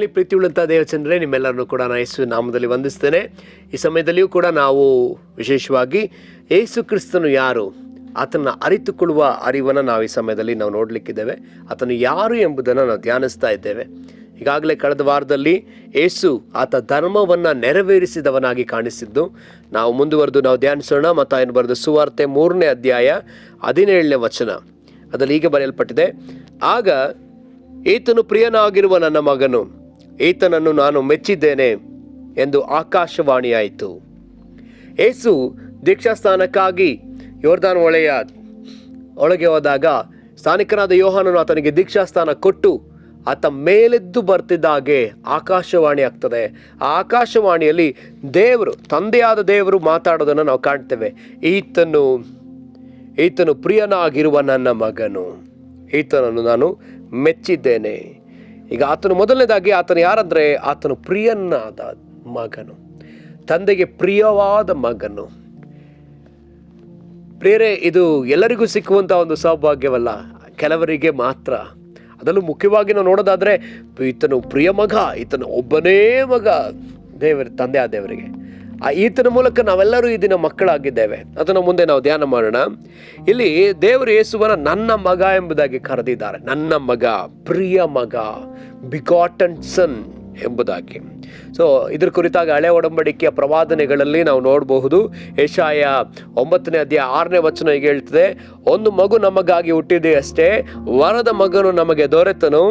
ಕರ್ತನಲ್ಲಿ ಪ್ರೀತಿಯುಳ್ಳಂಥ ದೇವಚಂದ್ರೆ ನಿಮ್ಮೆಲ್ಲರನ್ನು ಕೂಡ ನಾನು ಯೇಸು ನಾಮದಲ್ಲಿ ವಂದಿಸ್ತೇನೆ. ಈ ಸಮಯದಲ್ಲಿಯೂ ಕೂಡ ನಾವು ವಿಶೇಷವಾಗಿ ಯೇಸು ಕ್ರಿಸ್ತನು ಯಾರು, ಆತನ ಅರಿತುಕೊಳ್ಳುವ ಅರಿವನ್ನು ನಾವು ಈ ಸಮಯದಲ್ಲಿ ನಾವು ನೋಡಲಿಕ್ಕಿದ್ದೇವೆ. ಆತನು ಯಾರು ಎಂಬುದನ್ನು ನಾವು ಧ್ಯಾನಿಸ್ತಾ ಇದ್ದೇವೆ. ಈಗಾಗಲೇ ಕಳೆದ ವಾರದಲ್ಲಿ ಯೇಸು ಆತ ಧರ್ಮವನ್ನು ನೆರವೇರಿಸಿದವನಾಗಿ ಕಾಣಿಸಿದ್ದು ನಾವು ಮುಂದುವರೆದು ನಾವು ಧ್ಯಾನಿಸೋಣ. ಮತ್ತಾಯನು ಬರೆದ ಸುವಾರ್ತೆ 3ನೇ ಅಧ್ಯಾಯ 17ನೇ ವಚನ, ಅದರಲ್ಲಿ ಹೀಗೆ ಬರೆಯಲ್ಪಟ್ಟಿದೆ: ಆಗ ಈತನು ಪ್ರಿಯನಾಗಿರುವ ನನ್ನ ಮಗನು, ಈತನನ್ನು ನಾನು ಮೆಚ್ಚಿದ್ದೇನೆ ಎಂದು ಆಕಾಶವಾಣಿಯಾಯಿತು. ಯೇಸು ದೀಕ್ಷಾಸ್ನಾನಕ್ಕಾಗಿ ಯೋರ್ದಾನ್ ಹೊಳೆಯ ಒಳಗೆ ಹೋದಾಗ ಸ್ಥಾನಿಕನಾದ ಯೋಹಾನನು ಆತನಿಗೆ ದೀಕ್ಷಾಸ್ನಾನ ಕೊಟ್ಟು ಆತ ಮೇಲೆದ್ದು ಬರ್ತಿದ್ದಾಗೆ ಆಕಾಶವಾಣಿ ಆಗ್ತದೆ. ಆ ಆಕಾಶವಾಣಿಯಲ್ಲಿ ದೇವರು, ತಂದೆಯಾದ ದೇವರು ಮಾತಾಡೋದನ್ನು ನಾವು ಕಾಣ್ತೇವೆ. ಈತನು ಪ್ರಿಯನಾಗಿರುವ ನನ್ನ ಮಗನು, ಈತನನ್ನು ನಾನು ಮೆಚ್ಚಿದ್ದೇನೆ. ಈಗ ಆತನು ಮೊದಲನೇದಾಗಿ ಆತನು ಯಾರಂದರೆ ಆತನು ಪ್ರಿಯನಾದ ಮಗನು, ತಂದೆಗೆ ಪ್ರಿಯವಾದ ಮಗನು. ಪ್ರಿಯರೇ, ಇದು ಎಲ್ಲರಿಗೂ ಸಿಕ್ಕುವಂಥ ಒಂದು ಸೌಭಾಗ್ಯವಲ್ಲ, ಕೆಲವರಿಗೆ ಮಾತ್ರ. ಅದರಲ್ಲೂ ಮುಖ್ಯವಾಗಿ ನಾವು ನೋಡೋದಾದರೆ ಈತನು ಪ್ರಿಯ ಮಗ, ಈತನು ಒಬ್ಬನೇ ಮಗ ತಂದೆ ಆ ದೇವರಿಗೆ. ಈತನ ಮೂಲಕ ನಾವೆಲ್ಲರೂ ಈ ದಿನ ಮಕ್ಕಳಾಗಿದ್ದೇವೆ. ಅದನ್ನು ಮುಂದೆ ನಾವು ಧ್ಯಾನ ಮಾಡೋಣ. ಇಲ್ಲಿ ದೇವರು ಯೇಸುವನ ನನ್ನ ಮಗ ಎಂಬುದಾಗಿ ಕರೆದಿದ್ದಾರೆ. ನನ್ನ ಮಗ, ಪ್ರಿಯ ಮಗ, ಬಿಗಾಟನ್ ಸನ್ ಎಂಬುದಾಗಿ. ಸೊ ಇದ್ರ ಕುರಿತಾಗಿ ಹಳೆ ಒಡಂಬಡಿಕೆಯ ಪ್ರವಾದನೆಗಳಲ್ಲಿ ನಾವು ನೋಡಬಹುದು. ಯೆಶಾಯ 9ನೇ ಅಧ್ಯಾಯ 6ನೇ ವಚನ ಹೀಗೆ ಹೇಳ್ತದೆ: ಒಂದು ಮಗು ನಮಗಾಗಿ ಹುಟ್ಟಿದೆ ಅಷ್ಟೇ, ವರದ ಮಗನು ನಮಗೆ ದೊರೆತನು,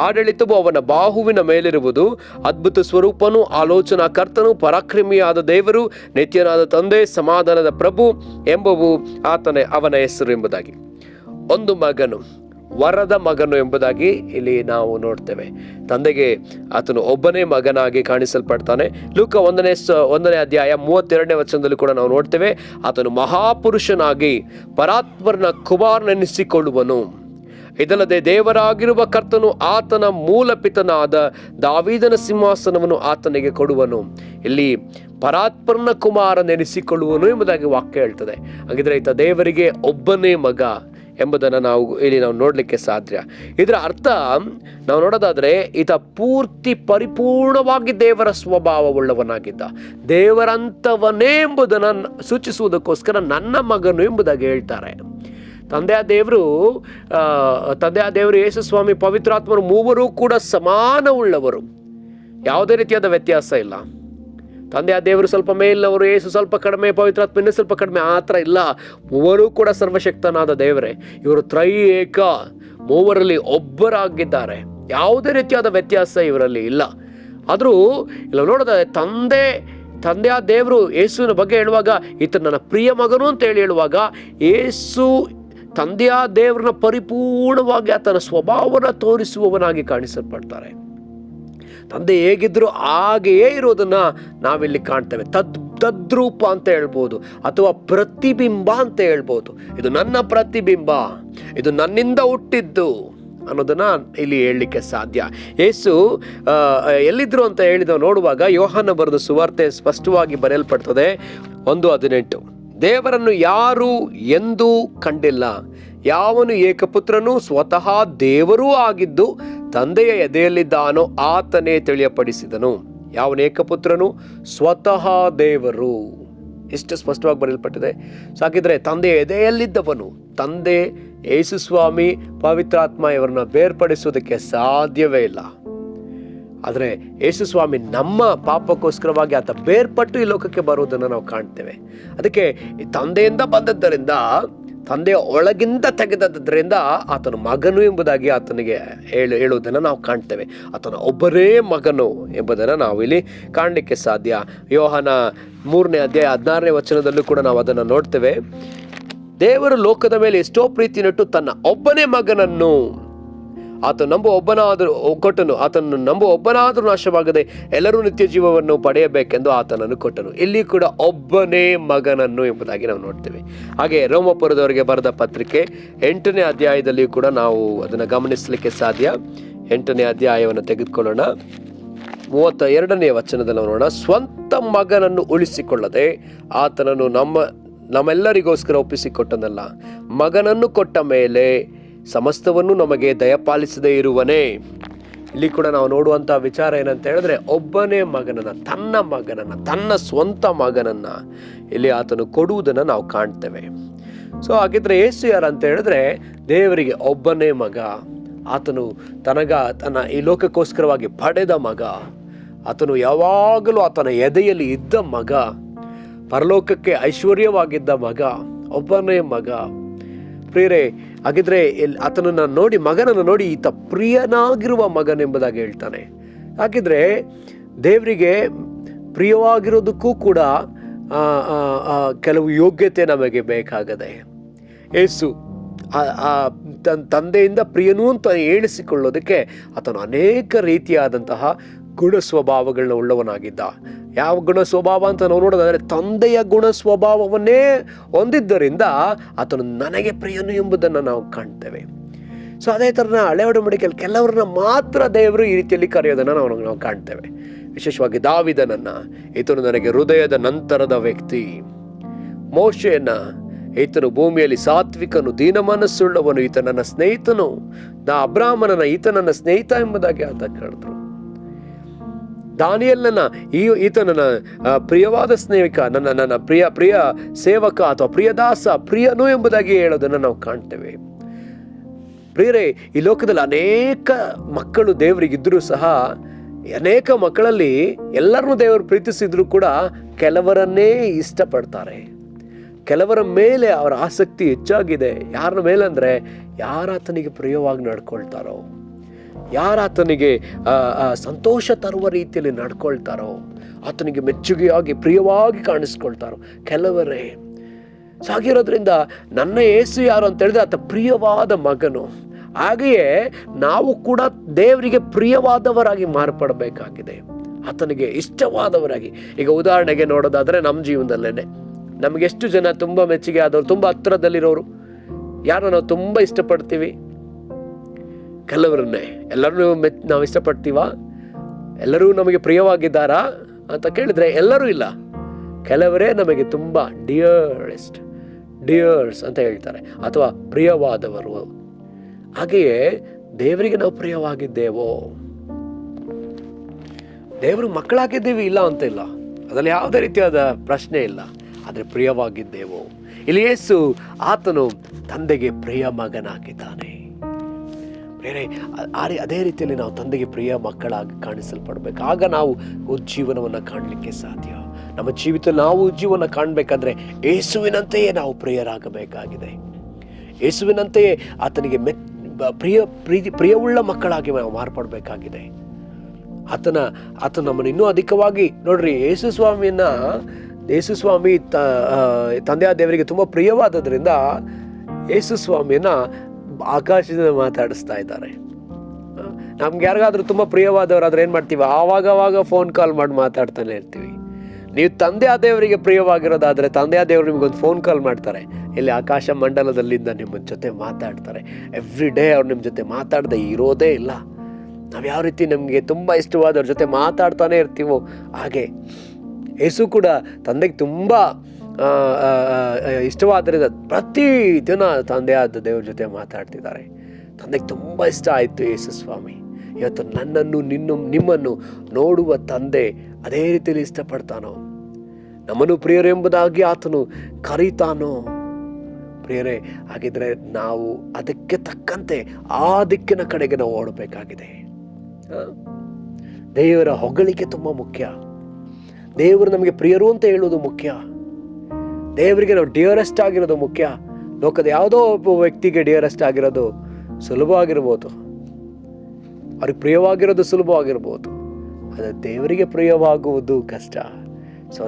ಆಡಳಿತವು ಅವನ ಬಾಹುವಿನ ಮೇಲಿರುವುದು. ಅದ್ಭುತ ಸ್ವರೂಪನು, ಆಲೋಚನಾ ಕರ್ತನು, ಪರಾಕ್ರಮಿಯಾದ ದೇವರು, ನಿತ್ಯನಾದ ತಂದೆ, ಸಮಾಧಾನದ ಪ್ರಭು ಎಂಬುವು ಅವನ ಹೆಸರು ಎಂಬುದಾಗಿ. ಒಂದು ಮಗನು, ವರದ ಮಗನು ಎಂಬುದಾಗಿ ಇಲ್ಲಿ ನಾವು ನೋಡ್ತೇವೆ. ತಂದೆಗೆ ಆತನು ಒಬ್ಬನೇ ಮಗನಾಗಿ ಕಾಣಿಸಲ್ಪಡ್ತಾನೆ. ಲೂಕ 1ನೇ ಅಧ್ಯಾಯ 32ನೇ ವಚನದಲ್ಲಿ ಕೂಡ ನಾವು ನೋಡ್ತೇವೆ, ಆತನು ಮಹಾಪುರುಷನಾಗಿ ಪರಾತ್ಪರನ ಕುಮಾರನೆನಿಸಿಕೊಳ್ಳುವನು. ಇದಲ್ಲದೆ ದೇವರಾಗಿರುವ ಕರ್ತನು ಆತನ ಮೂಲ ಪಿತನಾದ ದಾವೀದನ ಸಿಂಹಾಸನವನ್ನು ಆತನಿಗೆ ಕೊಡುವನು. ಇಲ್ಲಿ ಪರಾತ್ಪರನ ಕುಮಾರನೆನಿಸಿಕೊಳ್ಳುವನು ಎಂಬುದಾಗಿ ವಾಕ್ಯ ಹೇಳ್ತದೆ. ಹಾಗಿದ್ರೆ ಈತ ದೇವರಿಗೆ ಒಬ್ಬನೇ ಮಗ ಎಂಬುದನ್ನು ನಾವು ಇಲ್ಲಿ ನೋಡಲಿಕ್ಕೆ ಸಾಧ್ಯ. ಇದರ ಅರ್ಥ ನಾವು ನೋಡೋದಾದರೆ ಈತ ಪೂರ್ತಿ ಪರಿಪೂರ್ಣವಾಗಿ ದೇವರ ಸ್ವಭಾವವುಳ್ಳವನಾಗಿದ್ದ, ದೇವರಂಥವನೇ ಎಂಬುದನ್ನು ಸೂಚಿಸುವುದಕ್ಕೋಸ್ಕರ ನನ್ನ ಮಗನು ಎಂಬುದಾಗಿ ಹೇಳ್ತಾರೆ. ತಂದೆಯ ದೇವರು ಯೇಸು ಸ್ವಾಮಿ, ಪವಿತ್ರಾತ್ಮರು ಮೂವರೂ ಕೂಡ ಸಮಾನವುಳ್ಳವರು, ಯಾವುದೇ ರೀತಿಯಾದ ವ್ಯತ್ಯಾಸ ಇಲ್ಲ. ತಂದೆಯ ದೇವರು ಸ್ವಲ್ಪ ಮೇಲವರು, ಯೇಸು ಸ್ವಲ್ಪ ಕಡಿಮೆ, ಪವಿತ್ರಾತ್ಮ ಇನ್ನೂ ಸ್ವಲ್ಪ ಕಡಿಮೆ, ಆ ಥರ ಇಲ್ಲ. ಮೂವರೂ ಕೂಡ ಸರ್ವಶಕ್ತನಾದ ದೇವರೇ. ಇವರು ತ್ರೈಏಕ, ಮೂವರಲ್ಲಿ ಒಬ್ಬರಾಗಿದ್ದಾರೆ. ಯಾವುದೇ ರೀತಿಯಾದ ವ್ಯತ್ಯಾಸ ಇವರಲ್ಲಿ ಇಲ್ಲ. ಆದರೂ ಇಲ್ಲ ನೋಡೋದಾದ್ರೆ ತಂದೆಯ ದೇವರು ಯೇಸುವಿನ ಬಗ್ಗೆ ಹೇಳುವಾಗ ಈತ ನನ್ನ ಪ್ರಿಯ ಮಗನು ಅಂತ ಹೇಳುವಾಗ, ಯೇಸು ತಂದೆಯ ದೇವರನ್ನ ಪರಿಪೂರ್ಣವಾಗಿ ಆತನ ಸ್ವಭಾವನ ತೋರಿಸುವವನಾಗಿ ಕಾಣಿಸಲ್ಪಡ್ತಾರೆ. ತಂದೆ ಹೇಗಿದ್ರು ಹಾಗೆಯೇ ಇರೋದನ್ನ ನಾವಿಲ್ಲಿ ಕಾಣ್ತೇವೆ. ತದ್ರೂಪ ಅಂತ ಹೇಳ್ಬೋದು, ಅಥವಾ ಪ್ರತಿಬಿಂಬ ಅಂತ ಹೇಳ್ಬೋದು. ಇದು ನನ್ನ ಪ್ರತಿಬಿಂಬ, ಇದು ನನ್ನಿಂದ ಹುಟ್ಟಿದ್ದು ಅನ್ನೋದನ್ನ ಇಲ್ಲಿ ಹೇಳಲಿಕ್ಕೆ ಸಾಧ್ಯ. ಯೇಸು ಎಲ್ಲಿದ್ರು ಅಂತ ಹೇಳಿದ ನೋಡುವಾಗ ಯೋಹಾನ ಬರೆದ ಸುವಾರ್ತೆ ಸ್ಪಷ್ಟವಾಗಿ ಬರೆಯಲ್ಪಡ್ತದೆ. 1:18: ದೇವರನ್ನು ಯಾರು ಎಂದೂ ಕಂಡಿಲ್ಲ, ಯಾವನು ಏಕಪುತ್ರನು ಸ್ವತಃ ದೇವರೂ ಆಗಿದ್ದು ತಂದೆಯ ಎದೆಯಲ್ಲಿದ್ದಾನೋ ಆತನೇ ತಿಳಿಯಪಡಿಸಿದನು. ಯಾವನು ಏಕಪುತ್ರನು ಸ್ವತಃ ದೇವರು, ಎಷ್ಟು ಸ್ಪಷ್ಟವಾಗಿ ಬರೆಯಲ್ಪಟ್ಟಿದೆ. ಸಾಕಿದ್ರೆ ತಂದೆಯ ಎದೆಯಲ್ಲಿದ್ದವನು, ತಂದೆ, ಯೇಸು ಸ್ವಾಮಿ, ಪವಿತ್ರಾತ್ಮ ಇವರನ್ನ ಬೇರ್ಪಡಿಸೋದಕ್ಕೆ ಸಾಧ್ಯವೇ ಇಲ್ಲ. ಆದರೆ ಯೇಸು ಸ್ವಾಮಿ ನಮ್ಮ ಪಾಪಕ್ಕೋಸ್ಕರವಾಗಿ ಆತ ಬೇರ್ಪಟ್ಟು ಈ ಲೋಕಕ್ಕೆ ಬರುವುದನ್ನು ನಾವು ಕಾಣ್ತೇವೆ. ಅದಕ್ಕೆ ತಂದೆಯಿಂದ ಬಂದದ್ದರಿಂದ, ತಂದೆಯ ಒಳಗಿಂದ ತೆಗೆದದ್ದರಿಂದ ಆತನ ಮಗನು ಎಂಬುದಾಗಿ ಆತನಿಗೆ ಹೇಳುವುದನ್ನು ನಾವು ಕಾಣ್ತೇವೆ. ಆತನ ಒಬ್ಬರೇ ಮಗನು ಎಂಬುದನ್ನು ನಾವು ಇಲ್ಲಿ ಕಾಣಲಿಕ್ಕೆ ಸಾಧ್ಯ. ಯೋಹಾನ 3ನೇ ಅಧ್ಯಾಯ 16ನೇ ವಚನದಲ್ಲೂ ಕೂಡ ನಾವು ಅದನ್ನು ನೋಡ್ತೇವೆ. ದೇವರು ಲೋಕದ ಮೇಲೆ ಎಷ್ಟೋ ಪ್ರೀತಿ ನೆಟ್ಟು ತನ್ನ ಒಬ್ಬನೇ ಮಗನನ್ನು ಆತನು ನಂಬುವ ಒಬ್ಬನಾದರೂ ನಾಶವಾಗದೆ ಎಲ್ಲರೂ ನಿತ್ಯ ಜೀವವನ್ನು ಪಡೆಯಬೇಕೆಂದು ಆತನನ್ನು ಕೊಟ್ಟನು. ಇಲ್ಲಿ ಕೂಡ ಒಬ್ಬನೇ ಮಗನನ್ನು ಎಂಬುದಾಗಿ ನಾವು ನೋಡ್ತೇವೆ. ಹಾಗೆ ರೋಮಪುರದವರಿಗೆ ಬರೆದ ಪತ್ರಿಕೆ 8ನೇ ಅಧ್ಯಾಯದಲ್ಲಿ ಕೂಡ ನಾವು ಅದನ್ನು ಗಮನಿಸಲಿಕ್ಕೆ ಸಾಧ್ಯ. 8ನೇ ಅಧ್ಯಾಯವನ್ನು ತೆಗೆದುಕೊಳ್ಳೋಣ. 32ನೇ ವಚನದಲ್ಲಿ ನೋಡೋಣ. ಸ್ವಂತ ಮಗನನ್ನು ಉಳಿಸಿಕೊಳ್ಳದೆ ಆತನನ್ನು ನಮ್ಮೆಲ್ಲರಿಗೋಸ್ಕರ ಒಪ್ಪಿಸಿಕೊಟ್ಟನಲ್ಲ, ಮಗನನ್ನು ಕೊಟ್ಟ ಮೇಲೆ ಸಮಸ್ತವನ್ನು ನಮಗೆ ದಯಪಾಲಿಸದೇ ಇರುವನೇ. ಇಲ್ಲಿ ಕೂಡ ನಾವು ನೋಡುವಂಥ ವಿಚಾರ ಏನಂತ ಹೇಳಿದ್ರೆ, ಒಬ್ಬನೇ ಮಗನನ್ನ, ತನ್ನ ಸ್ವಂತ ಮಗನನ್ನ ಇಲ್ಲಿ ಆತನು ಕೊಡುವುದನ್ನು ನಾವು ಕಾಣ್ತೇವೆ. ಸೊ ಹಾಗಿದ್ರೆ ಯೇಸು ಯಾರು ಅಂತ ಹೇಳಿದ್ರೆ, ದೇವರಿಗೆ ಒಬ್ಬನೇ ಮಗ. ಆತನು ತನ್ನ ಈ ಲೋಕಕ್ಕೋಸ್ಕರವಾಗಿ ಪಡೆದ ಮಗ. ಆತನು ಯಾವಾಗಲೂ ಆತನ ಎದೆಯಲ್ಲಿ ಇದ್ದ ಮಗ, ಪರಲೋಕಕ್ಕೆ ಐಶ್ವರ್ಯವಾಗಿದ್ದ ಮಗ, ಒಬ್ಬನೇ ಮಗ. ಪ್ರಿಯರೇ, ಹಾಗಿದ್ರೆ ಆತನನ್ನು ನೋಡಿ, ಮಗನನ್ನು ನೋಡಿ ಈತ ಪ್ರಿಯನಾಗಿರುವ ಮಗನೆಂಬುದಾಗಿ ಹೇಳ್ತಾನೆ. ಹಾಗಿದ್ರೆ ದೇವರಿಗೆ ಪ್ರಿಯವಾಗಿರೋದಕ್ಕೂ ಕೂಡ ಕೆಲವು ಯೋಗ್ಯತೆ ನಮಗೆ ಬೇಕಾಗದೆ. ಯೇಸು ತಂದೆಯಿಂದ ಪ್ರಿಯನೂ ಅಂತ ಹೇಳಿಸಿಕೊಳ್ಳೋದಕ್ಕೆ ಆತನು ಅನೇಕ ರೀತಿಯಾದಂತಹ ಗುಣ ಸ್ವಭಾವಗಳನ್ನ ಉಳ್ಳವನಾಗಿದ್ದ. ಯಾವ ಗುಣ ಸ್ವಭಾವ ಅಂತ ನಾವು ನೋಡೋದಾದರೆ, ತಂದೆಯ ಗುಣ ಸ್ವಭಾವವನ್ನೇ ಹೊಂದಿದ್ದರಿಂದ ಆತನು ನನಗೆ ಪ್ರಿಯನು ಎಂಬುದನ್ನು ನಾವು ಕಾಣ್ತೇವೆ. ಸೊ ಅದೇ ಥರನ ಹಳೆ ಒಡಂಬಡಿಕೆಯಲ್ಲಿ ಕೆಲವರನ್ನ ಮಾತ್ರ ದೇವರು ಈ ರೀತಿಯಲ್ಲಿ ಕರೆಯೋದನ್ನು ನಾವು ಕಾಣ್ತೇವೆ. ವಿಶೇಷವಾಗಿ ದಾವಿದನನ್ನ, ಈತನು ನನಗೆ ಹೃದಯದ ನಂತರದ ವ್ಯಕ್ತಿ. ಮೋಶೆಯನ್ನ, ಈತನು ಭೂಮಿಯಲ್ಲಿ ಸಾತ್ವಿಕನು, ದೀನ ಮನಸ್ಸುಳ್ಳವನು, ಈತ ನನ್ನ ಸ್ನೇಹಿತನು. ಅಬ್ರಾಹ್ಮನನ, ಈತ ನನ್ನ ಸ್ನೇಹಿತ ಎಂಬುದಾಗಿ ಆತ ಕರೆದ್ರು. ದಾನಿಯೇಲನ, ಈತ ನನ್ನ ಪ್ರಿಯವಾದ ಸ್ನೇಹಿಕ, ನನ್ನ ಪ್ರಿಯ ಸೇವಕ ಅಥವಾ ಪ್ರಿಯದಾಸ, ಪ್ರಿಯನು ಎಂಬುದಾಗಿ ಹೇಳೋದನ್ನು ನಾವು ಕಾಣ್ತೇವೆ. ಪ್ರಿಯರೇ, ಈ ಲೋಕದಲ್ಲಿ ಅನೇಕ ಮಕ್ಕಳು ದೇವರಿಗಿದ್ದರೂ ಸಹ, ಅನೇಕ ಮಕ್ಕಳಲ್ಲಿ ಎಲ್ಲರನ್ನೂ ದೇವರು ಪ್ರೀತಿಸಿದ್ರು ಕೂಡ ಕೆಲವರನ್ನೇ ಇಷ್ಟಪಡ್ತಾರೆ. ಕೆಲವರ ಮೇಲೆ ಅವರ ಆಸಕ್ತಿ ಹೆಚ್ಚಾಗಿದೆ. ಯಾರ ಮೇಲೆ ಅಂದರೆ, ಯಾರಾತನಿಗೆ ಪ್ರಿಯವಾಗಿ ನಡ್ಕೊಳ್ತಾರೋ, ಯಾರಾತನಿಗೆ ಸಂತೋಷ ತರುವ ರೀತಿಯಲ್ಲಿ ನಡ್ಕೊಳ್ತಾರೋ, ಆತನಿಗೆ ಮೆಚ್ಚುಗೆಯಾಗಿ ಪ್ರಿಯವಾಗಿ ಕಾಣಿಸ್ಕೊಳ್ತಾರೋ ಕೆಲವರೇ. ಸಾಗಿರೋದ್ರಿಂದ ನನ್ನ ಯೇಸು ಯಾರು ಅಂತ ಹೇಳಿದ್ರೆ ಆತ ಪ್ರಿಯವಾದ ಮಗನು. ಹಾಗೆಯೇ ನಾವು ಕೂಡ ದೇವರಿಗೆ ಪ್ರಿಯವಾದವರಾಗಿ ಮಾರ್ಪಡಬೇಕಾಗಿದೆ, ಆತನಿಗೆ ಇಷ್ಟವಾದವರಾಗಿ. ಈಗ ಉದಾಹರಣೆಗೆ ನೋಡೋದಾದರೆ, ನಮ್ಮ ಜೀವನದಲ್ಲೇ ನಮಗೆಷ್ಟು ಜನ ತುಂಬ ಮೆಚ್ಚುಗೆ ಆದವರು, ತುಂಬ ಹತ್ತಿರದಲ್ಲಿರೋರು, ಯಾರನ್ನ ನಾವು ತುಂಬ ಇಷ್ಟಪಡ್ತೀವಿ? ಕೆಲವರನ್ನೇ. ಎಲ್ಲರೂ ನಾವು ಇಷ್ಟಪಡ್ತೀವ? ಎಲ್ಲರೂ ನಮಗೆ ಪ್ರಿಯವಾಗಿದ್ದಾರಾ ಅಂತ ಕೇಳಿದ್ರೆ ಎಲ್ಲರೂ ಇಲ್ಲ. ಕೆಲವರೇ ನಮಗೆ ತುಂಬ ಡಿಯರ್ಸ್ ಅಂತ ಹೇಳ್ತಾರೆ, ಅಥವಾ ಪ್ರಿಯವಾದವರು. ಹಾಗೆಯೇ ದೇವರಿಗೆ ನಾವು ಪ್ರಿಯವಾಗಿದ್ದೇವೋ? ದೇವರು ಮಕ್ಕಳಾಗಿದ್ದೀವಿ, ಇಲ್ಲ ಅಂತ ಇಲ್ಲ, ಅದರಲ್ಲಿ ಯಾವುದೇ ರೀತಿಯಾದ ಪ್ರಶ್ನೆ ಇಲ್ಲ. ಆದರೆ ಪ್ರಿಯವಾಗಿದ್ದೇವೋ? ಇಲ್ಲಿ ಯೇಸು ಆತನು ತಂದೆಗೆ ಪ್ರಿಯ ಮಗನಾಗಿದ್ದಾನೆ. ಬೇರೆ ಅದೇ ರೀತಿಯಲ್ಲಿ ನಾವು ತಂದೆಗೆ ಪ್ರಿಯ ಮಕ್ಕಳಾಗಿ ಕಾಣಿಸಲ್ಪಡಬೇಕು. ಆಗ ನಾವು ಉಜ್ಜೀವನವನ್ನು ಕಾಣಲಿಕ್ಕೆ ಸಾಧ್ಯ. ನಮ್ಮ ಜೀವಿತದಲ್ಲಿ ನಾವು ಉಜ್ಜೀವನ ಕಾಣಬೇಕಾದ್ರೆ ಯೇಸುವಿನಂತೆಯೇ ನಾವು ಪ್ರಿಯರಾಗಬೇಕಾಗಿದೆ. ಯೇಸುವಿನಂತೆಯೇ ಆತನಿಗೆ ಪ್ರಿಯವುಳ್ಳ ಮಕ್ಕಳಾಗಿ ನಾವು ಮಾರ್ಪಡಬೇಕಾಗಿದೆ. ಆತನ ನಮ್ಮನ್ನು ಇನ್ನೂ ಅಧಿಕವಾಗಿ ನೋಡ್ರಿ, ಯೇಸು ಸ್ವಾಮಿ ತಂದೆಯ ದೇವರಿಗೆ ತುಂಬ ಪ್ರಿಯವಾದದ್ರಿಂದ ಯೇಸು ಸ್ವಾಮಿಯನ್ನ ಆಕಾಶದಿಂದ ಮಾತಾಡಿಸ್ತಾ ಇದ್ದಾರೆ. ನಮ್ಗೆ ಯಾರಿಗಾದ್ರೂ ತುಂಬ ಪ್ರಿಯವಾದವರಾದ್ರೆ ಏನು ಮಾಡ್ತೀವಿ? ಆವಾಗ ಫೋನ್ ಕಾಲ್ ಮಾಡಿ ಮಾತಾಡ್ತಾನೆ ಇರ್ತೀವಿ. ನೀವು ತಂದೆಯ ದೇವರಿಗೆ ಪ್ರಿಯವಾಗಿರೋದಾದರೆ ತಂದೆಯ ದೇವರು ನಿಮಗೊಂದು ಫೋನ್ ಕಾಲ್ ಮಾಡ್ತಾರೆ, ಇಲ್ಲಿ ಆಕಾಶ ಮಂಡಲದಲ್ಲಿಂದ ನಿಮ್ಮ ಜೊತೆ ಮಾತಾಡ್ತಾರೆ. ಎವ್ರಿ ಡೇ ಅವ್ರು ನಿಮ್ಮ ಜೊತೆ ಮಾತಾಡದೆ ಇರೋದೇ ಇಲ್ಲ. ನಾವು ಯಾವ ರೀತಿ ನಮಗೆ ತುಂಬ ಇಷ್ಟವಾದವ್ರ ಜೊತೆ ಮಾತಾಡ್ತಾನೆ ಇರ್ತೀವೋ ಹಾಗೆ ಯೇಸು ಕೂಡ ತಂದೆಗೆ ತುಂಬ ಇಷ್ಟವಾದ್ದರಿಂದ ಪ್ರತಿದಿನ ತಂದೆಯಾದ ದೇವ್ರ ಜೊತೆ ಮಾತಾಡ್ತಿದ್ದಾರೆ. ತಂದೆಗೆ ತುಂಬ ಇಷ್ಟ ಆಯಿತು ಯೇಸು ಸ್ವಾಮಿ. ಇವತ್ತು ನನ್ನನ್ನು ನಿಮ್ಮನ್ನು ನೋಡುವ ತಂದೆ ಅದೇ ರೀತಿಯಲ್ಲಿ ಇಷ್ಟಪಡ್ತಾನೋ, ನಮ್ಮನ್ನು ಪ್ರಿಯರು ಎಂಬುದಾಗಿ ಆತನು ಕರೀತಾನೋ. ಪ್ರಿಯರೇ, ಹಾಗಿದ್ರೆ ನಾವು ಅದಕ್ಕೆ ತಕ್ಕಂತೆ ಆ ದಿಕ್ಕಿನ ಕಡೆಗೆ ನಾವು ಓಡಬೇಕಾಗಿದೆ. ದೇವರ ಹೊಗಳಿಕೆ ತುಂಬ ಮುಖ್ಯ. ದೇವರು ನಮಗೆ ಪ್ರಿಯರು ಅಂತ ಹೇಳೋದು ಮುಖ್ಯ. ದೇವರಿಗೆ ನಾವು ಡಿಯರೆಸ್ಟ್ ಆಗಿರೋದು ಮುಖ್ಯ. ಲೋಕದ ಯಾವುದೋ ಒಬ್ಬ ವ್ಯಕ್ತಿಗೆ ಡಿಯರೆಸ್ಟ್ ಆಗಿರೋದು ಸುಲಭವಾಗಿರ್ಬೋದು, ಅವ್ರಿಗೆ ಪ್ರಿಯವಾಗಿರೋದು ಸುಲಭವಾಗಿರ್ಬೋದು, ಆದರೆ ದೇವರಿಗೆ ಪ್ರಿಯವಾಗುವುದು ಕಷ್ಟ. ಸೊ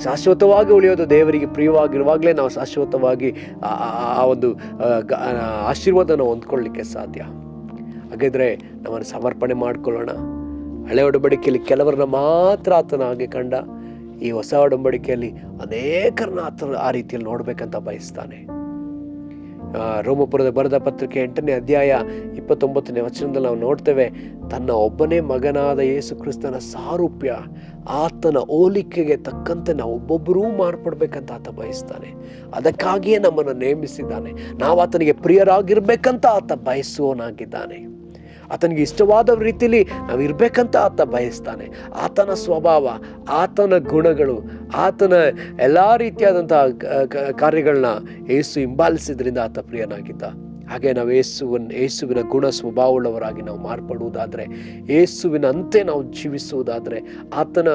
ಶಾಶ್ವತವಾಗಿ ಉಳಿಯೋದು ದೇವರಿಗೆ ಪ್ರಿಯವಾಗಿರುವಾಗಲೇ ನಾವು ಶಾಶ್ವತವಾಗಿ ಆ ಒಂದು ಆಶೀರ್ವಾದನ ಹೊಂದ್ಕೊಳ್ಳಿಕ್ಕೆ ಸಾಧ್ಯ. ಹಾಗಿದ್ರೆ ನಮ್ಮನ್ನು ಸಮರ್ಪಣೆ ಮಾಡಿಕೊಳ್ಳೋಣ. ಹಳೆ ಒಡಂಬಡಿಕೆಯಲ್ಲಿ ಕೆಲವರನ್ನ ಮಾತ್ರ ಆತನ ಹಾಗೆ ಕಂಡ, ಈ ಹೊಸ ಒಡಂಬಡಿಕೆಯಲ್ಲಿ ಅನೇಕರನ್ನ ಆತನ ಆ ರೀತಿಯಲ್ಲಿ ನೋಡ್ಬೇಕಂತ ಬಯಸ್ತಾನೆ. ರೋಮಪುರದ ಬರೆದ ಪತ್ರಿಕೆ 8ನೇ ಅಧ್ಯಾಯ 29ನೇ ವಚನದಲ್ಲಿ ನಾವು ನೋಡ್ತೇವೆ, ತನ್ನ ಒಬ್ಬನೇ ಮಗನಾದ ಯೇಸು ಕ್ರಿಸ್ತನ ಸಾರೂಪ್ಯ, ಆತನ ಹೋಲಿಕೆಗೆ ತಕ್ಕಂತೆ ನಾವು ಒಬ್ಬೊಬ್ಬರೂ ಮಾರ್ಪಡ್ಬೇಕಂತ ಆತ ಬಯಸ್ತಾನೆ. ಅದಕ್ಕಾಗಿಯೇ ನಮ್ಮನ್ನು ನೇಮಿಸಿದ್ದಾನೆ. ನಾವು ಆತನಿಗೆ ಪ್ರಿಯರಾಗಿರ್ಬೇಕಂತ ಆತ ಬಯಸುವನಾಗಿದ್ದಾನೆ. ಆತನಿಗೆ ಇಷ್ಟವಾದ ರೀತಿಯಲ್ಲಿ ನಾವು ಇರಬೇಕಂತ ಆತ ಬಯಸ್ತಾನೆ. ಆತನ ಸ್ವಭಾವ, ಆತನ ಗುಣಗಳು, ಆತನ ಎಲ್ಲ ರೀತಿಯಾದಂತಹ ಕಾರ್ಯಗಳನ್ನ ಯೇಸು ಹಿಂಬಾಲಿಸಿದ್ರಿಂದ ಆತ ಪ್ರಿಯನಾಗಿದ್ದ. ಹಾಗೆ ನಾವು ಯೇಸುವಿನ ಗುಣ ಸ್ವಭಾವವುಳ್ಳವರಾಗಿ ನಾವು ಮಾರ್ಪಡುವುದಾದರೆ, ಯೇಸುವಿನಂತೆ ನಾವು ಜೀವಿಸುವುದಾದರೆ, ಆತನ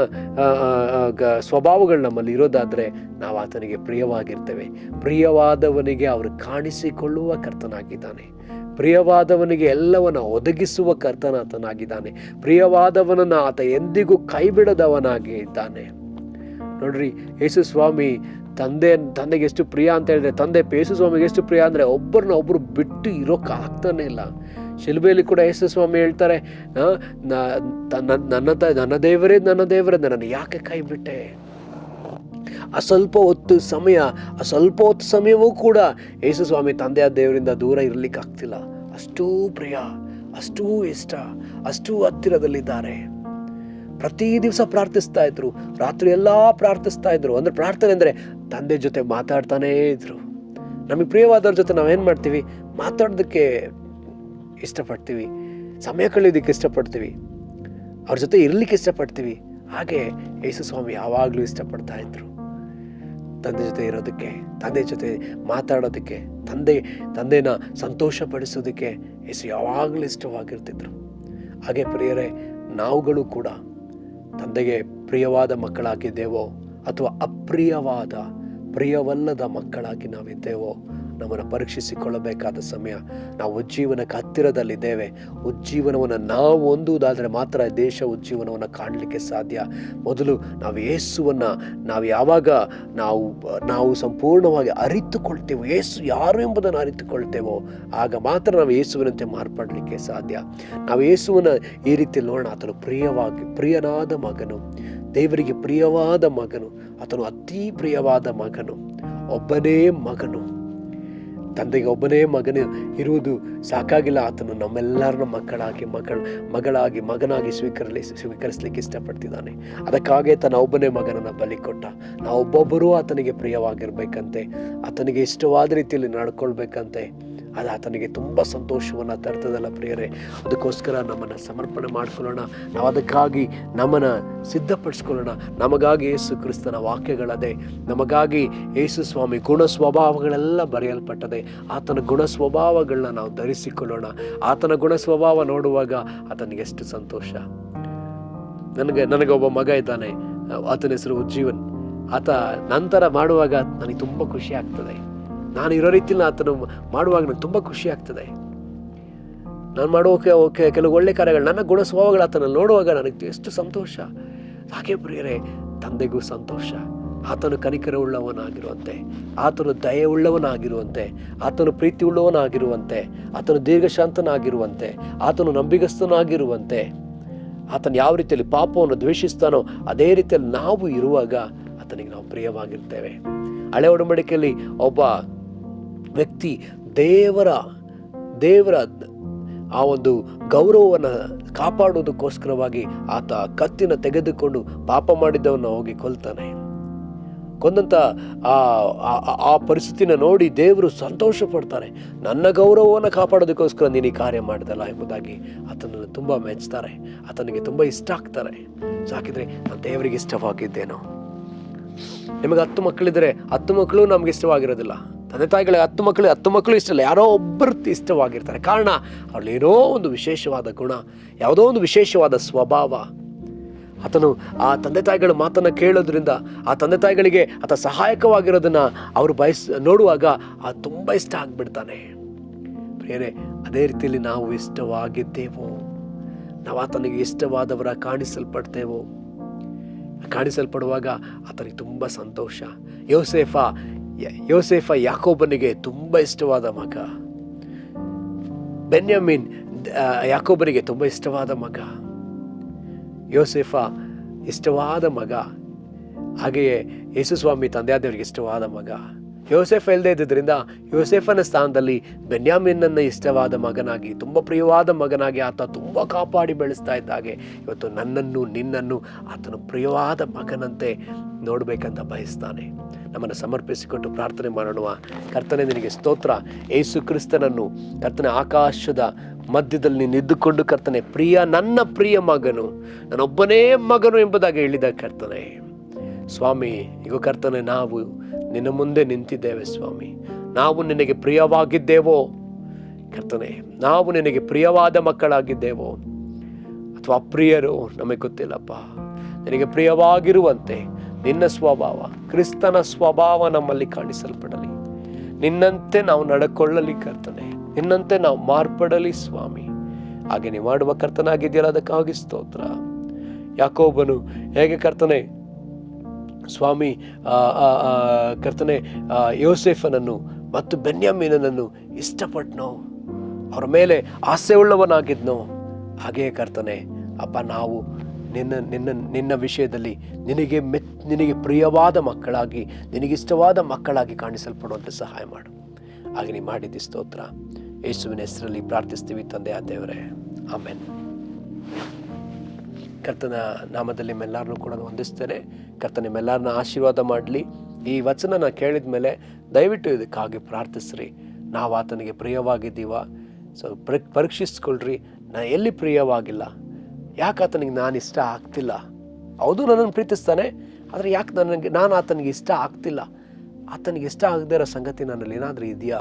ಸ್ವಭಾವಗಳು ನಮ್ಮಲ್ಲಿ ಇರೋದಾದರೆ ನಾವು ಆತನಿಗೆ ಪ್ರಿಯವಾಗಿರ್ತೇವೆ. ಪ್ರಿಯವಾದವನಿಗೆ ಅವರು ಕಾಣಿಸಿಕೊಳ್ಳುವ ಕರ್ತನಾಗಿದ್ದಾನೆ. ಪ್ರಿಯವಾದವನಿಗೆ ಎಲ್ಲವನ್ನ ಒದಗಿಸುವ ಕರ್ತನಾತನಾಗಿದ್ದಾನೆ. ಪ್ರಿಯವಾದವನನ್ನು ಆತ ಎಂದಿಗೂ ಕೈ ಬಿಡದವನಾಗಿ ಇದ್ದಾನೆ. ನೋಡ್ರಿ, ಯೇಸು ಸ್ವಾಮಿ ತಂದೆಗೆ ಎಷ್ಟು ಪ್ರಿಯ ಅಂತ ಹೇಳಿದ್ರೆ, ತಂದೆ ಯೇಸು ಸ್ವಾಮಿಗೆ ಎಷ್ಟು ಪ್ರಿಯ ಅಂದರೆ ಒಬ್ಬರನ್ನ ಒಬ್ಬರು ಬಿಟ್ಟು ಇರೋಕ್ಕಾಗ್ತಾನೆ ಇಲ್ಲ. ಶಿಲುಬೆಯಲ್ಲಿ ಕೂಡ ಯೇಸು ಸ್ವಾಮಿ ಹೇಳ್ತಾರೆ, ನನ್ನ ದೇವರೇ ನನ್ನನ್ನು ಯಾಕೆ ಕೈ ಬಿಟ್ಟೆ? ಸ್ವಲ್ಪ ಹೊತ್ತು ಸಮಯವೂ ಕೂಡ ಯೇಸು ಸ್ವಾಮಿ ತಂದೆಯ ದೇವರಿಂದ ದೂರ ಇರಲಿಕ್ಕೆ ಆಗ್ತಿಲ್ಲ. ಅಷ್ಟೂ ಪ್ರಿಯ, ಅಷ್ಟೂ ಇಷ್ಟ, ಅಷ್ಟೂ ಹತ್ತಿರದಲ್ಲಿದ್ದಾರೆ. ಪ್ರತಿ ದಿವಸ ಪ್ರಾರ್ಥಿಸ್ತಾ ಇದ್ರು, ರಾತ್ರಿ ಎಲ್ಲ ಪ್ರಾರ್ಥಿಸ್ತಾ ಇದ್ರು. ಅಂದ್ರೆ ಪ್ರಾರ್ಥನೆ ಅಂದರೆ ತಂದೆ ಜೊತೆ ಮಾತಾಡ್ತಾನೇ ಇದ್ರು. ನಮಗೆ ಪ್ರಿಯವಾದವ್ರ ಜೊತೆ ನಾವೇನು ಮಾಡ್ತೀವಿ? ಮಾತಾಡೋದಕ್ಕೆ ಇಷ್ಟಪಡ್ತೀವಿ, ಸಮಯ ಕಳೆಯೋದಕ್ಕೆ ಇಷ್ಟಪಡ್ತೀವಿ, ಅವ್ರ ಜೊತೆ ಇರಲಿಕ್ಕೆ ಇಷ್ಟಪಡ್ತೀವಿ. ಹಾಗೆ ಯೇಸು ಸ್ವಾಮಿ ಯಾವಾಗಲೂ ಇಷ್ಟಪಡ್ತಾ ಇದ್ರು ತಂದೆ ಜೊತೆ ಇರೋದಕ್ಕೆ, ತಂದೆ ಜೊತೆ ಮಾತಾಡೋದಕ್ಕೆ, ತಂದೆನ ಸಂತೋಷಪಡಿಸೋದಕ್ಕೆ ಯೇಸು ಯಾವಾಗಲೂ ಇಷ್ಟವಾಗಿರ್ತಿದ್ರು. ಹಾಗೆ ಪ್ರಿಯರೇ, ನಾವುಗಳು ಕೂಡ ತಂದೆಗೆ ಪ್ರಿಯವಾದ ಮಕ್ಕಳಾಗಿದ್ದೇವೋ ಅಥವಾ ಪ್ರಿಯವಲ್ಲದ ಮಕ್ಕಳಾಗಿ ನಾವಿದ್ದೇವೋ ನಮ್ಮನ್ನು ಪರೀಕ್ಷಿಸಿಕೊಳ್ಳಬೇಕಾದ ಸಮಯ. ನಾವು ಉಜ್ಜೀವನಕ್ಕೆ ಹತ್ತಿರದಲ್ಲಿದ್ದೇವೆ. ಉಜ್ಜೀವನವನ್ನು ನಾವು ಹೊಂದುವುದಾದರೆ ಮಾತ್ರ ದೇಶ ಉಜ್ಜೀವನವನ್ನು ಕಾಣಲಿಕ್ಕೆ ಸಾಧ್ಯ. ಮೊದಲು ನಾವು ಯೇಸುವನ್ನು ಯಾವಾಗ ನಾವು ಸಂಪೂರ್ಣವಾಗಿ ಅರಿತುಕೊಳ್ತೇವೋ, ಯೇಸು ಯಾರು ಎಂಬುದನ್ನು ಅರಿತುಕೊಳ್ತೇವೋ, ಆಗ ಮಾತ್ರ ನಾವು ಯೇಸುವಿನಂತೆ ಮಾರ್ಪಡಲಿಕ್ಕೆ ಸಾಧ್ಯ. ನಾವು ಯೇಸುವನ್ನು ಈ ರೀತಿ ನೋಡೋಣ. ಆತನು ಪ್ರಿಯನಾದ ಮಗನು, ದೇವರಿಗೆ ಪ್ರಿಯವಾದ ಮಗನು, ಆತನು ಅತಿ ಪ್ರಿಯವಾದ ಮಗನು, ಒಬ್ಬನೇ ಮಗನು. ತಂದೆಗೆ ಒಬ್ಬನೇ ಮಗನು ಇರುವುದು ಸಾಕಾಗಿಲ್ಲ, ಆತನು ನಮ್ಮೆಲ್ಲರನ್ನ ಮಗನಾಗಿ ಸ್ವೀಕರಿಸಲಿಕ್ಕೆ ಇಷ್ಟಪಡ್ತಿದ್ದಾನೆ. ಅದಕ್ಕಾಗಿ ತನ್ನ ಒಬ್ಬನೇ ಮಗನನ್ನು ಬಲಿ ಕೊಟ್ಟ. ನಾವೊಬ್ಬೊಬ್ಬರೂ ಆತನಿಗೆ ಪ್ರಿಯವಾಗಿರ್ಬೇಕಂತೆ, ಆತನಿಗೆ ಇಷ್ಟವಾದ ರೀತಿಯಲ್ಲಿ ನಡ್ಕೊಳ್ಬೇಕಂತೆ. ಅದು ಆತನಿಗೆ ತುಂಬ ಸಂತೋಷವನ್ನು ತರ್ತದಲ್ಲ ಪ್ರಿಯರೇ. ಅದಕ್ಕೋಸ್ಕರ ನಮ್ಮನ್ನು ಸಮರ್ಪಣೆ ಮಾಡ್ಕೊಳ್ಳೋಣ. ನಾವು ಅದಕ್ಕಾಗಿ ನಮ್ಮನ್ನು ಸಿದ್ಧಪಡಿಸ್ಕೊಳ್ಳೋಣ. ನಮಗಾಗಿ ಯೇಸು ಕ್ರಿಸ್ತನ ವಾಕ್ಯಗಳದೆ, ನಮಗಾಗಿ ಯೇಸು ಸ್ವಾಮಿ ಗುಣ ಸ್ವಭಾವಗಳೆಲ್ಲ ಬರೆಯಲ್ಪಟ್ಟದೆ. ಆತನ ಗುಣ ಸ್ವಭಾವಗಳನ್ನ ನಾವು ಧರಿಸಿಕೊಳ್ಳೋಣ. ಆತನ ಗುಣ ಸ್ವಭಾವ ನೋಡುವಾಗ ಆತನಿಗೆ ಎಷ್ಟು ಸಂತೋಷ. ನನಗೆ ಒಬ್ಬ ಮಗ ಇದ್ದಾನೆ, ಆತನ ಹೆಸರು ಉಜ್ಜೀವನ್. ಆತ ನಂತರ ಮಾಡುವಾಗ ನನಗೆ ತುಂಬ ಖುಷಿ ಆಗ್ತದೆ. ನಾನು ಇರೋ ರೀತಿಯಲ್ಲಿ ಆತನು ಮಾಡುವಾಗ ನನಗೆ ತುಂಬ ಖುಷಿ ಆಗ್ತದೆ. ನಾನು ಮಾಡೋಕೆ ಕೆಲವು ಒಳ್ಳೆ ಕಾರ್ಯಗಳು, ನನ್ನ ಗುಣ ಸ್ವಭಾವಗಳು ಆತನಲ್ಲಿ ನೋಡುವಾಗ ನನಗೆ ಎಷ್ಟು ಸಂತೋಷ. ಹಾಗೆ ಪ್ರಿಯರೇ, ತಂದೆಗೂ ಸಂತೋಷ. ಆತನು ಕನಿಕರ ಉಳ್ಳವನಾಗಿರುವಂತೆ, ಆತನು ದಯೆ ಉಳ್ಳವನಾಗಿರುವಂತೆ, ಆತನು ಪ್ರೀತಿ ಉಳ್ಳವನಾಗಿರುವಂತೆ, ಆತನು ದೀರ್ಘಶಾಂತನಾಗಿರುವಂತೆ, ಆತನು ನಂಬಿಗಸ್ತನಾಗಿರುವಂತೆ, ಆತನು ಯಾವ ರೀತಿಯಲ್ಲಿ ಪಾಪವನ್ನು ದ್ವೇಷಿಸ್ತಾನೋ ಅದೇ ರೀತಿಯಲ್ಲಿ ನಾವು ಇರುವಾಗ ಆತನಿಗೆ ನಾವು ಪ್ರಿಯವಾಗಿರ್ತೇವೆ. ಹಳೆ ಒಡಂಬಡಿಕೆಯಲ್ಲಿ ಒಬ್ಬ ವ್ಯಕ್ತಿ ದೇವರ ಆ ಒಂದು ಗೌರವವನ್ನು ಕಾಪಾಡುವುದಕ್ಕೋಸ್ಕರವಾಗಿ ಆತ ಕತ್ತಿನ ತೆಗೆದುಕೊಂಡು ಪಾಪ ಮಾಡಿದ್ದವನ್ನ ಹೋಗಿ ಕೊಲ್ತಾನೆ. ಕೊಂದಂತ ಆ ಪರಿಸ್ಥಿತಿನ ನೋಡಿ ದೇವರು ಸಂತೋಷ ಪಡ್ತಾರೆ. ನನ್ನ ಗೌರವವನ್ನು ಕಾಪಾಡೋದಕ್ಕೋಸ್ಕರ ನೀನು ಈ ಕಾರ್ಯ ಮಾಡಿದಲ್ಲ ಎಂಬುದಾಗಿ ಆತನನ್ನು ತುಂಬ ಮೆಚ್ತಾರೆ, ಆತನಿಗೆ ತುಂಬ ಇಷ್ಟ ಆಗ್ತಾರೆ. ಸಾಕಿದ್ರೆ ನಾನು ದೇವರಿಗೆ ಇಷ್ಟವಾಗಿದ್ದೇನೋ. ನಿಮಗೆ 10 ಮಕ್ಕಳಿದ್ರೆ 10 ಮಕ್ಕಳು ನಮ್ಗೆ ಇಷ್ಟವಾಗಿರೋದಿಲ್ಲ. ತಂದೆ ತಾಯಿಗಳಿಗೆ 10 ಮಕ್ಕಳು ಇಷ್ಟ ಇಲ್ಲ, ಯಾರೋ ಒಬ್ಬರು ಇಷ್ಟವಾಗಿರ್ತಾರೆ. ಕಾರಣ ಅವಳೇನೋ ಒಂದು ವಿಶೇಷವಾದ ಗುಣ, ಯಾವುದೋ ಒಂದು ವಿಶೇಷವಾದ ಸ್ವಭಾವ. ಆತನು ಆ ತಂದೆ ತಾಯಿಗಳ ಮಾತನ್ನು ಕೇಳೋದ್ರಿಂದ ಆ ತಂದೆ ತಾಯಿಗಳಿಗೆ ಆತ ಸಹಾಯಕವಾಗಿರೋದನ್ನ ಅವರು ನೋಡುವಾಗ ತುಂಬ ಇಷ್ಟ ಆಗ್ಬಿಡ್ತಾನೆ. ಪ್ರಿಯರೇ, ಅದೇ ರೀತಿಯಲ್ಲಿ ನಾವು ಇಷ್ಟವಾಗಿದ್ದೇವೋ, ನಾವು ಆತನಿಗೆ ಇಷ್ಟವಾದವರ ಕಾಣಿಸಲ್ಪಡುವಾಗ ಆತನಿಗೆ ತುಂಬ ಸಂತೋಷ. ಯೋಸೇಫ ಯಾಕೋಬನಿಗೆ ತುಂಬ ಇಷ್ಟವಾದ ಮಗ. ಬೆನ್ಯಾಮೀನ್ ಯಾಕೋಬನಿಗೆ ತುಂಬ ಇಷ್ಟವಾದ ಮಗ. ಯೋಸೇಫ ಇಷ್ಟವಾದ ಮಗ. ಹಾಗೆಯೇ ಯೇಸು ಸ್ವಾಮಿ ತಂದೆಯಾದವರಿಗೆ ಇಷ್ಟವಾದ ಮಗ. ಯೋಸೇಫ ಇಲ್ಲದೆ ಇದ್ದುದರಿಂದ ಯೋಸೇಫನ ಸ್ಥಾನದಲ್ಲಿ ಬೆನ್ಯಾಮೀನನ್ನ ಇಷ್ಟವಾದ ಮಗನಾಗಿ, ತುಂಬ ಪ್ರಿಯವಾದ ಮಗನಾಗಿ ಆತ ತುಂಬ ಕಾಪಾಡಿ ಬೆಳೆಸ್ತಾ ಇದ್ದಾಗೆ ಇವತ್ತು ನಿನ್ನನ್ನು ಆತನು ಪ್ರಿಯವಾದ ಮಗನಂತೆ ನೋಡಬೇಕಂತ ಬಯಸ್ತಾನೆ. ನಮ್ಮನ್ನು ಸಮರ್ಪಿಸಿಕೊಟ್ಟು ಪ್ರಾರ್ಥನೆ ಮಾಡೋಣ. ಕರ್ತನೆ, ನಿನಗೆ ಸ್ತೋತ್ರ. ಯೇಸು ಕ್ರಿಸ್ತನನ್ನು ಕರ್ತನೆ ಆಕಾಶದ ಮಧ್ಯದಲ್ಲಿ ನೀನು ಇದ್ದುಕೊಂಡು ಕರ್ತನೆ, ನನ್ನ ಪ್ರಿಯ ಮಗನು, ನನ್ನೊಬ್ಬನೇ ಮಗನು ಎಂಬುದಾಗಿ ಹೇಳಿದ ಕರ್ತನೆ. ಸ್ವಾಮಿ, ಈಗ ಕರ್ತನೆ, ನಾವು ನಿನ್ನ ಮುಂದೆ ನಿಂತಿದ್ದೇವೆ ಸ್ವಾಮಿ. ನಾವು ನಿನಗೆ ಪ್ರಿಯವಾಗಿದ್ದೇವೋ ಕರ್ತನೆ? ನಾವು ನಿನಗೆ ಪ್ರಿಯವಾದ ಮಕ್ಕಳಾಗಿದ್ದೇವೋ ಅಥವಾ ಅಪ್ರಿಯರು? ನಮಗೆ ಗೊತ್ತಿಲ್ಲಪ್ಪ. ನಿನಗೆ ಪ್ರಿಯವಾಗಿರುವಂತೆ ನಿನ್ನ ಸ್ವಭಾವ, ಕ್ರಿಸ್ತನ ಸ್ವಭಾವ ನಮ್ಮಲ್ಲಿ ಕಾಣಿಸಲ್ಪಡಲಿ. ನಿನ್ನಂತೆ ನಾವು ನಡ್ಕೊಳ್ಳಲಿ ಕರ್ತನೆ, ನಿನ್ನಂತೆ ನಾವು ಮಾರ್ಪಡಲಿ ಸ್ವಾಮಿ. ಹಾಗೆ ನೀವು ಮಾಡುವ ಕರ್ತನಾಗಿದೆಯಲ್ಲ, ಅದಕ್ಕಾಗಿ ಸ್ತೋತ್ರ. ಯಾಕೋಬನು ಹೇಗೆ ಕರ್ತನೆ ಸ್ವಾಮಿ ಕರ್ತನೆ ಯೋಸೇಫನನ್ನು ಮತ್ತು ಬೆನ್ಯಾಮೀನನನ್ನು ಇಷ್ಟಪಟ್ಟನೋ, ಅವರ ಮೇಲೆ ಆಸೆ ಉಳ್ಳವನಾಗಿದ್ನೋ, ಹಾಗೆಯೇ ಕರ್ತನೆ ಅಪ್ಪ, ನಾವು ನಿನ್ನ ವಿಷಯದಲ್ಲಿ ನಿನಗೆ ಪ್ರಿಯವಾದ ಮಕ್ಕಳಾಗಿ, ನಿನಗಿಷ್ಟವಾದ ಮಕ್ಕಳಾಗಿ ಕಾಣಿಸಲ್ಪಡುವಂತೆ ಸಹಾಯ ಮಾಡು. ಹಾಗೆ ನೀವು ಮಾಡಿದ್ದಿ ಸ್ತೋತ್ರ. ಯೇಸುವಿನ ಹೆಸರಲ್ಲಿ ಪ್ರಾರ್ಥಿಸ್ತೀವಿ ತಂದೆ ಆ ದೇವರೇ, ಆಮೆನ್. ಕರ್ತನ ನಾಮದಲ್ಲಿ ನಿಮ್ಮೆಲ್ಲರನ್ನೂ ಕೂಡ ವಂದಿಸ್ತೇನೆ. ಕರ್ತನ ನಿಮ್ಮೆಲ್ಲರನ್ನ ಆಶೀರ್ವಾದ ಮಾಡಲಿ. ಈ ವಚನ ಕೇಳಿದ ಮೇಲೆ ದಯವಿಟ್ಟು ಇದಕ್ಕಾಗಿ ಪ್ರಾರ್ಥಿಸ್ರಿ. ನಾವು ಆತನಿಗೆ ಪ್ರಿಯವಾಗಿದ್ದೀವ? ಸೊ ಪರೀಕ್ಷಿಸ್ಕೊಳ್ರಿ. ನಾನು ಎಲ್ಲಿ ಪ್ರಿಯವಾಗಿಲ್ಲ? ಯಾಕೆ ಆತನಿಗೆ ನಾನು ಇಷ್ಟ ಆಗ್ತಿಲ್ಲ? ಹೌದು, ನನ್ನನ್ನು ಪ್ರೀತಿಸ್ತಾನೆ, ಆದರೆ ಯಾಕೆ ನಾನು ಆತನಿಗೆ ಇಷ್ಟ ಆಗ್ತಿಲ್ಲ? ಆತನಿಗೆ ಇಷ್ಟ ಆಗದೇ ಇರೋ ಸಂಗತಿ ನನ್ನಲ್ಲಿ ಏನಾದರೂ ಇದೆಯಾ?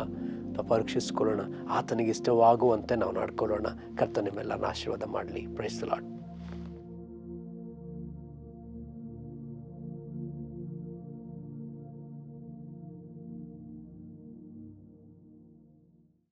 ಪರೀಕ್ಷಿಸ್ಕೊಳ್ಳೋಣ. ಆತನಿಗೆ ಇಷ್ಟವಾಗುವಂತೆ ನಾವು ನಡ್ಕೊಳ್ಳೋಣ. ಕರ್ತನ ನಿಮ್ಮೆಲ್ಲರನ್ನ ಆಶೀರ್ವಾದ ಮಾಡಲಿ. Praise the lord.